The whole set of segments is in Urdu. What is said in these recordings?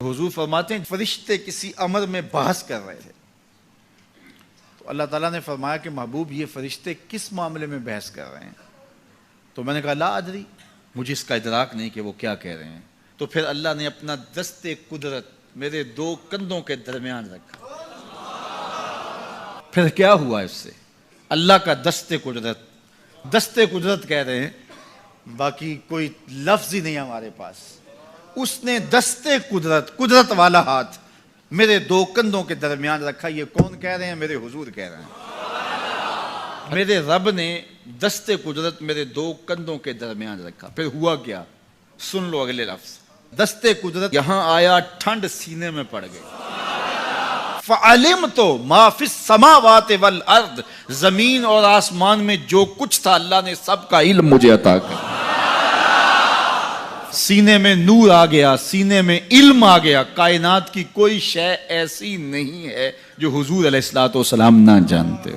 حضور فرماتے ہیں فرشتے کسی امر میں بحث کر رہے تھے تو اللہ تعالیٰ نے فرمایا کہ محبوب یہ فرشتے کس معاملے میں بحث کر رہے ہیں؟ تو میں نے کہا لا ادری، مجھے اس کا ادراک نہیں کہ وہ کیا کہہ رہے ہیں۔ تو پھر اللہ نے اپنا دست قدرت میرے دو کندھوں کے درمیان رکھا۔ پھر کیا ہوا اس سے؟ اللہ کا دست قدرت کہہ رہے ہیں، باقی کوئی لفظ ہی نہیں ہمارے پاس۔ اس نے دست قدرت والا ہاتھ میرے دو کندھوں کے درمیان رکھا۔ یہ کون کہہ رہے ہیں؟ میرے حضور کہہ رہے ہیں۔ میرے رب نے دست قدرت میرے دو کندھوں کے درمیان رکھا۔ پھر ہوا کیا؟ سن لو اگلے لفظ۔ دست قدرت یہاں آیا، ٹھنڈ سینے میں پڑ گئی۔ فَعَلِمْتُ مَا فِي السَّمَاوَاتِ وَالْأَرْضِ، زمین اور آسمان میں جو کچھ تھا اللہ نے سب کا علم مجھے عطا کیا۔ سینے میں نور آ گیا، سینے میں علم آ گیا۔ کائنات کی کوئی شے ایسی نہیں ہے جو حضور علیہ الصلوۃ والسلام نہ جانتے۔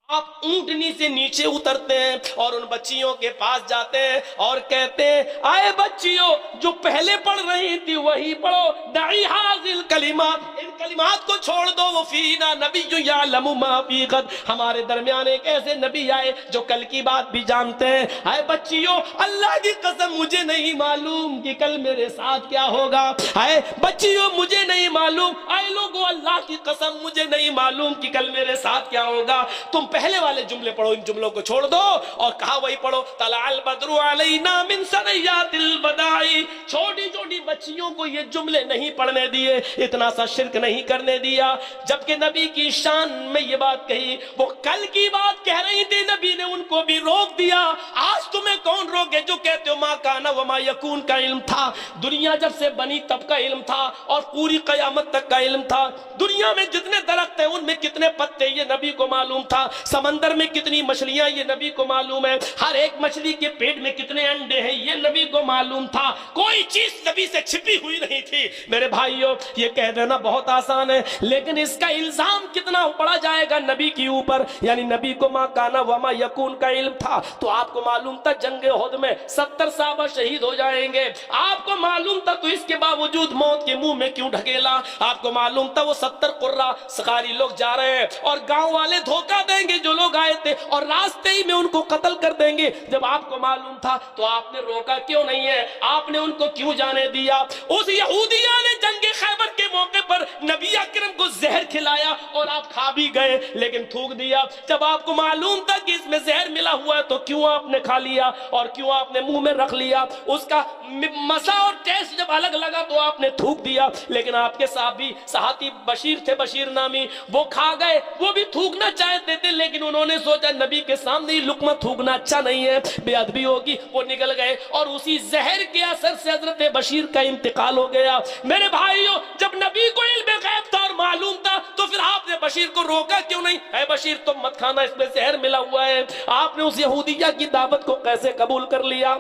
آپ اونٹنی سے نیچے اترتے ہیں اور ان بچیوں کے پاس جاتے ہیں اور کہتے ہیں آئے بچیوں جو پہلے پڑھ رہی تھی وہی پڑھو، دعی حاضل کلمات، ان کلمات کو چھوڑ دو۔ وہ فینا نبی جو یعلم ما فی غد، ہمارے درمیان ایک ایسے نبی آئے جو کل کی بات بھی جانتے ہیں۔ آئے بچیوں اللہ کی قسم مجھے نہیں معلوم کہ کل میرے ساتھ کیا ہوگا۔ آئے بچیوں مجھے نہیں معلوم، آئے لوگوں اللہ کی قسم مجھے نہیں معلوم کہ کل میرے ساتھ کیا ہوگا۔ تم پہلے والے جملے پڑھو، ان جملوں کو چھوڑ دو اور کہا وہی پڑھو طلع البدر علینا من ثنیات الوداع۔ چھوٹی چھوٹی بچیوں کو یہ جملے نہیں پڑھنے دیے، اتنا سا شرک نہیں کرنے دیا۔ جبکہ نبی کی شان میں یہ بات کہی، وہ کل کی بات کہہ رہی تھی، نبی نے ان کو بھی روک دیا۔ آج تمہیں کون روکے جو کہتے ہو ما کان وما یکون کا علم تھا، دنیا جب سے بنی تب کا علم تھا اور پوری قیامت تک کا علم تھا۔ دنیا میں جتنے درخت ہیں ان میں کتنے پتے یہ نبی کو معلوم تھا۔ سمندر میں کتنی مچھلیاں یہ نبی کو معلوم ہے۔ ہر ایک مچھلی کے پیٹ میں کتنے انڈے ہیں یہ نبی کو معلوم تھا۔ کوئی چیز نبی سے چھپی ہوئی نہیں تھی۔ میرے بھائیوں یہ کہہ دینا بہت آسان ہے، لیکن اس کا الزام کتنا پڑا جائے گا نبی کے اوپر۔ یعنی نبی کو ما کانا وما یکون کا علم تھا تو آپ کو معلوم تھا جنگ احد میں 70 صحابہ شہید ہو جائیں گے۔ آپ کو معلوم تھا تو اس کے باوجود موت کے منہ میں کیوں ڈھکیلا؟ آپ کو معلوم تھا وہ 70 قرہ سخاری لوگ جا رہے ہیں اور گاؤں والے دھوکہ دیں گے جو لوگ آئے تھے اور راستے ہی میں ان کو قتل کر دیں گے۔ جب آپ کو معلوم تھا تو آپ نے روکا کیوں نہیں ہے؟ آپ نے ان کو کیوں جانے دیا؟ اس یہودیہ نے جنگ خیبر کے موقع پر نبی اکرم کو زہر کھلایا اور آپ کھا بھی گئے لیکن تھوک دیا۔ جب آپ کو معلوم تھا کہ اس میں زہر ملا ہوا ہے تو کیوں آپ نے کھا لیا اور کیوں آپ نے منہ میں رکھ لیا؟ اس کا مزہ اور ٹیسٹ جب الگ لگا تو آپ نے تھوک دیا۔ لیکن آپ کے صحابی بشیر تھے، بشیر نامی، وہ کھا گئے، وہ بھی تھوکنا چاہتے تھے لیکن انہوں نے سوچا نبی کے سامنے ہی لقمہ تھوکنا اچھا نہیں ہے، بے ادبی ہوگی، وہ نکل گئے اور اسی زہر کے اثر سے حضرت بشیر کا انتقال ہو گیا۔ میرے بھائیوں جب نبی کو علم غیب تھا اور معلوم تھا تو پھر آپ نے بشیر کو روکا کیوں نہیں؟ اے بشیر تم مت کھانا، اس میں زہر ملا ہوا ہے۔ آپ نے اس یہودیہ کی دعوت کو کیسے قبول کر لیا؟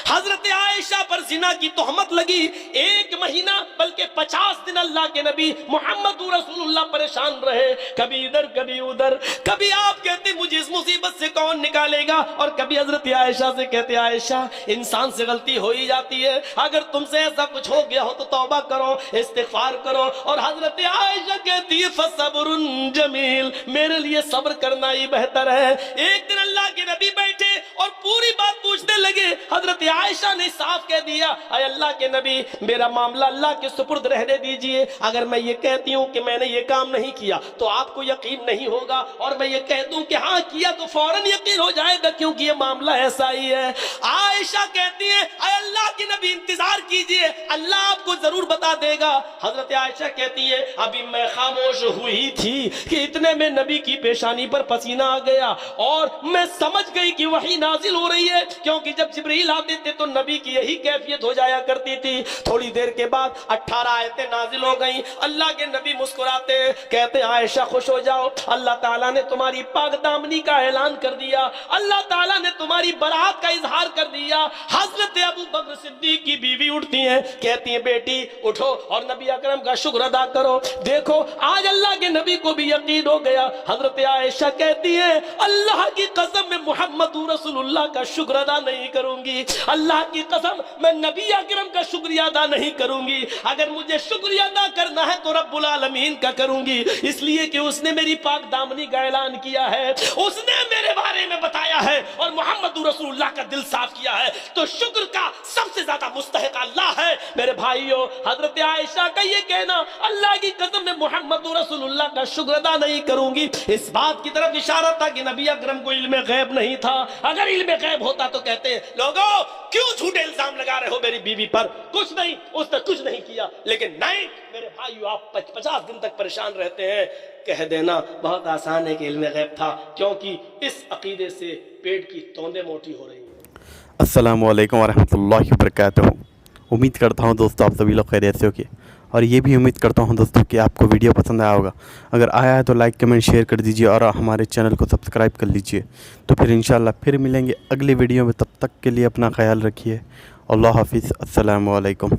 حضرت عائشہ پر زنا کی تہمت لگی، 1 مہینہ بلکہ 50 دن اللہ کے نبی محمد رسول اللہ پریشان رہے، کبھی ادھر کبھی ادھر۔ کبھی آپ کہتے مجھے اس مصیبت سے کون نکالے گا، اور کبھی حضرت عائشہ سے کہتے عائشہ انسان سے غلطی ہو ہی جاتی ہے، اگر تم سے ایسا کچھ ہو گیا ہو تو توبہ کرو، استغفار کرو۔ اور حضرت عائشہ کہتی ہے فصبر جمیل، میرے لیے صبر کرنا ہی بہتر ہے۔ ایک دن اللہ کے نبی بیٹھے اور پوری بات پوچھنے لگے، حضرت عائشہ نے صاف کہہ دیا اے اللہ کے نبی میرا معاملہ اللہ کے سپرد رہنے دیجئے، اگر میں یہ کہتی ہوں کہ میں نے یہ کام نہیں کیا تو آپ کو یقین نہیں ہوگا، اور میں یہ کہہ دوں کہ ہاں کیا تو فوراً یقین ہو جائے گا کیونکہ یہ معاملہ ایسا ہی ہے۔ عائشہ کہتی ہے اے اللہ کے نبی انتظار کیجئے، اللہ آپ کو ضرور بتا دے گا۔ حضرت عائشہ کہتی ہے ابھی میں خاموش ہوئی تھی کہ اتنے میں نبی کی پیشانی پر پسینہ آ گیا اور میں سمجھ گئی کہ وحی نازل ہو رہی ہے، کیونکہ جب جبریل آتے تھے تو نبی کی یہی کیفیت ہو جایا کرتی تھی۔ تھوڑی دیر کے بعد 18 آیتیں نازل ہو گئیں، اللہ کے نبی مسکراتے کہتے عائشہ خوش ہو جاؤ، اللہ تعالیٰ نے تمہاری پاک دامنی کا اعلان کر دیا، اللہ تعالیٰ نے تمہاری برات کا اظہار کر دیا۔ حضرت ابو بکر صدیق کی بیوی اٹھتی ہیں، کہتی ہیں بیٹی اٹھو اور نبی اکرم کا شکر ادا کرو، دیکھو آج اللہ کے نبی کو بھی یقین ہو گیا۔ حضرت عائشہ کہتی ہیں اللہ کی قسم میں محمد رسول اللہ کا شکر ادا نہیں کروں گی، اللہ کی قسم میں نبی اکرم کا شکریہ ادا نہیں کروں گی، اگر مجھے شکریہ ادا کرنا ہے تو رب العالمین کا کروں گی، اس لیے کہ اس نے میری پاک دامنی کا اعلان کیا ہے، اس نے میرے بارے میں بتایا ہے اور محمد رسول اللہ کا دل صاف کیا ہے، تو شکر کا سب سے زیادہ مستحق اللہ ہے۔ میرے بھائیو، حضرت عائشہ کا یہ کہنا اللہ کی قسم میں محمد رسول اللہ کا شکر ادا نہیں کروں گی، اس بات کی طرف اشارہ تھا کہ نبی اکرم کو علم غیب نہیں تھا، اگر علم غیب ہوتا تو کہتے لوگو کیوں جھوٹے الزام لگا رہے ہو میری بیوی پر، کچھ نہیں، اس نے کچھ نہیں کیا، لیکن نہیں میرے بھائیو، آپ 50 دن تک پریشان رہتے ہیں، کہہ دینا بہت آسان ہے کہ علم غیب تھا، کیونکہ اس عقیدے سے پیٹ کی توندیں موٹی ہو رہی ہیں۔ السلام علیکم ورحمۃ اللہ وبرکاتہ۔ امید کرتا ہوں دوستو آپ سبھی لوگ خیریت سے ہوگے، اور یہ بھی امید کرتا ہوں دوستو کہ آپ کو ویڈیو پسند آیا ہوگا، اگر آیا ہے تو لائک کمنٹ شیئر کر دیجئے اور ہمارے چینل کو سبسکرائب کر لیجئے، تو پھر انشاءاللہ پھر ملیں گے اگلی ویڈیو میں، تب تک کے لیے اپنا خیال رکھیے، اللہ حافظ، السلام علیکم۔